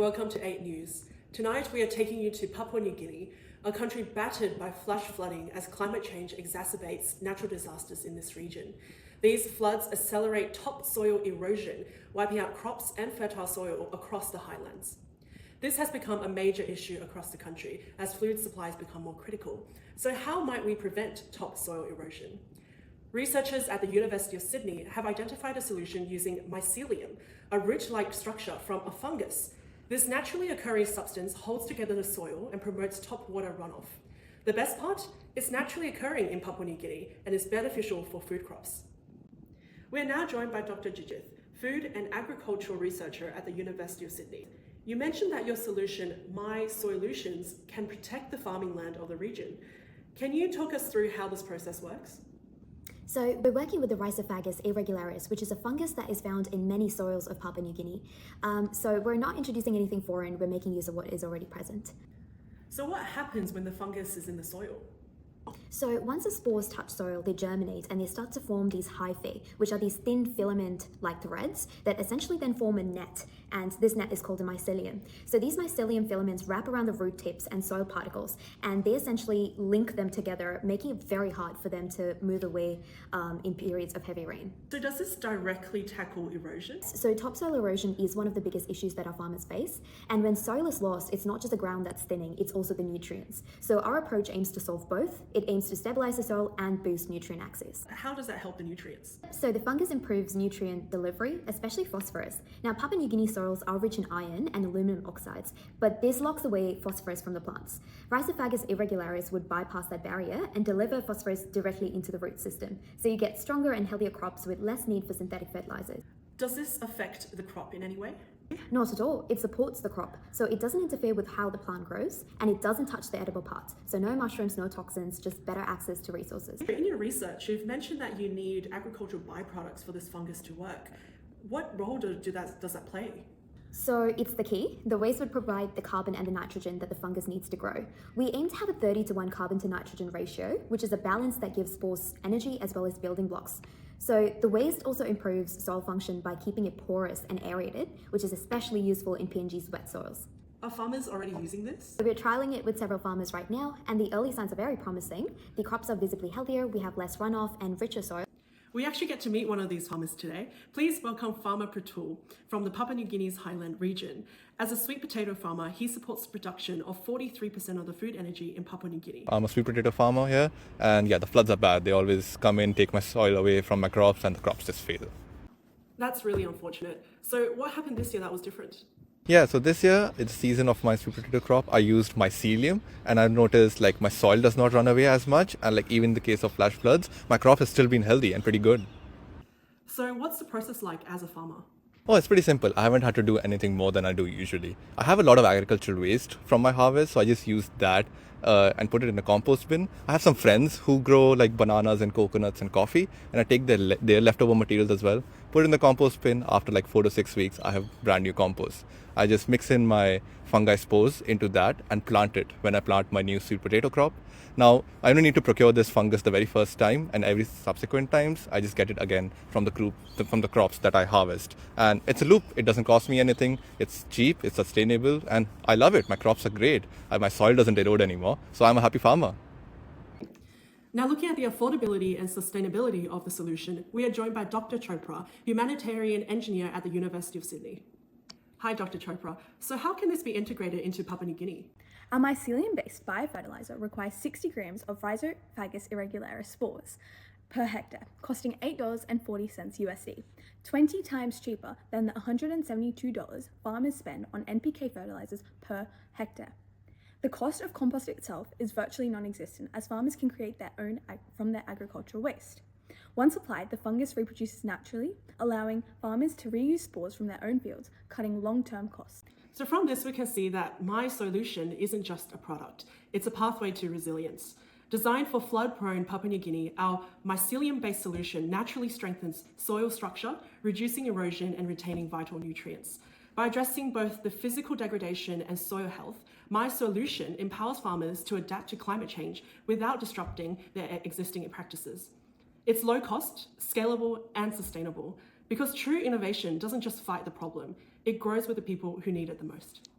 Welcome to 8 News. Tonight we are taking you to Papua New Guinea, a country battered by flash flooding as climate change exacerbates natural disasters in this region. These floods accelerate topsoil erosion, wiping out crops and fertile soil across the highlands. This has become a major issue across the country as food supplies become more critical. So how might we prevent topsoil erosion? Researchers at the University of Sydney have identified a solution using mycelium, a root-like structure from a fungus. This naturally occurring substance holds together the soil and promotes top water runoff. The best part? It's naturally occurring in Papua New Guinea and is beneficial for food crops. We are now joined by Dr. Jijith, food and agricultural researcher at the University of Sydney. You mentioned that your solution, mycelium-based, can protect the farming land of the region. Can you talk us through how this process works? So we're working with the Rhizophagus irregularis, which is a fungus that is found in many soils of Papua New Guinea. So we're not introducing anything foreign, we're making use of what is already present. So what happens when the fungus is in the soil? So once the spores touch soil, they germinate and they start to form these hyphae, which are these thin filament-like threads that essentially then form a net, and this net is called a mycelium. So these mycelium filaments wrap around the root tips and soil particles, and they essentially link them together, making it very hard for them to move away in periods of heavy rain. So does this directly tackle erosion? So topsoil erosion is one of the biggest issues that our farmers face, and when soil is lost, it's not just the ground that's thinning, it's also the nutrients. So our approach aims to solve both. It aims to stabilize the soil and boost nutrient access. How does that help the nutrients? So the fungus improves nutrient delivery, especially phosphorus. Now, Papua New Guinea soils are rich in iron and aluminum oxides, but this locks away phosphorus from the plants. Rhizophagus irregularis would bypass that barrier and deliver phosphorus directly into the root system. So you get stronger and healthier crops with less need for synthetic fertilizers. Does this affect the crop in any way? Not at all. It supports the crop. So it doesn't interfere with how the plant grows, and it doesn't touch the edible parts. So no mushrooms, no toxins, just better access to resources. In your research, you've mentioned that you need agricultural byproducts for this fungus to work. What role does that play? So it's the key. The waste would provide the carbon and the nitrogen that the fungus needs to grow. We aim to have a 30:1 carbon to nitrogen ratio, which is a balance that gives spores energy as well as building blocks. So the waste also improves soil function by keeping it porous and aerated, which is especially useful in PNG's wet soils. Are farmers already using this? We're trialling it with several farmers right now, and the early signs are very promising. The crops are visibly healthier, we have less runoff and richer soil. We actually get to meet one of these farmers today. Please welcome Farmer Pratul from the Papua New Guinea's highland region. As a sweet potato farmer, he supports the production of 43% of the food energy in Papua New Guinea. I'm a sweet potato farmer here, and yeah, the floods are bad. They always come in, take my soil away from my crops, and the crops just fail. That's really unfortunate. So what happened this year that was different? Yeah, so this year, it's the season of my sweet potato crop. I used mycelium, and I've noticed like my soil does not run away as much, and like even in the case of flash floods, my crop has still been healthy and pretty good. So what's the process like as a farmer? Oh, it's pretty simple. I haven't had to do anything more than I do usually. I have a lot of agricultural waste from my harvest, so I just use that and put it in a compost bin. I have some friends who grow like bananas and coconuts and coffee, and I take their leftover materials as well, put it in the compost bin. After like 4 to 6 weeks, I have brand new compost. I just mix in my fungi spores into that and plant it when I plant my new sweet potato crop. Now, I don't need to procure this fungus the very first time, and every subsequent times, I just get it again from the crops that I harvest. And it's a loop. It doesn't cost me anything. It's cheap, it's sustainable, and I love it. My crops are great. My soil doesn't erode anymore, so I'm a happy farmer. Now, looking at the affordability and sustainability of the solution, we are joined by Dr. Chopra, humanitarian engineer at the University of Sydney. Hi, Dr. Chopra. So how can this be integrated into Papua New Guinea? A mycelium-based biofertiliser requires 60 grams of Rhizophagus irregularis spores per hectare, costing $8.40 USD, 20 times cheaper than the $172 farmers spend on NPK fertilizers per hectare. The cost of compost itself is virtually non-existent, as farmers can create their own from their agricultural waste. Once applied, the fungus reproduces naturally, allowing farmers to reuse spores from their own fields, cutting long-term costs. So from this, we can see that my solution isn't just a product, it's a pathway to resilience. Designed for flood-prone Papua New Guinea, our mycelium-based solution naturally strengthens soil structure, reducing erosion and retaining vital nutrients. By addressing both the physical degradation and soil health, my solution empowers farmers to adapt to climate change without disrupting their existing practices. It's low cost, scalable, and sustainable, because true innovation doesn't just fight the problem, it grows with the people who need it the most.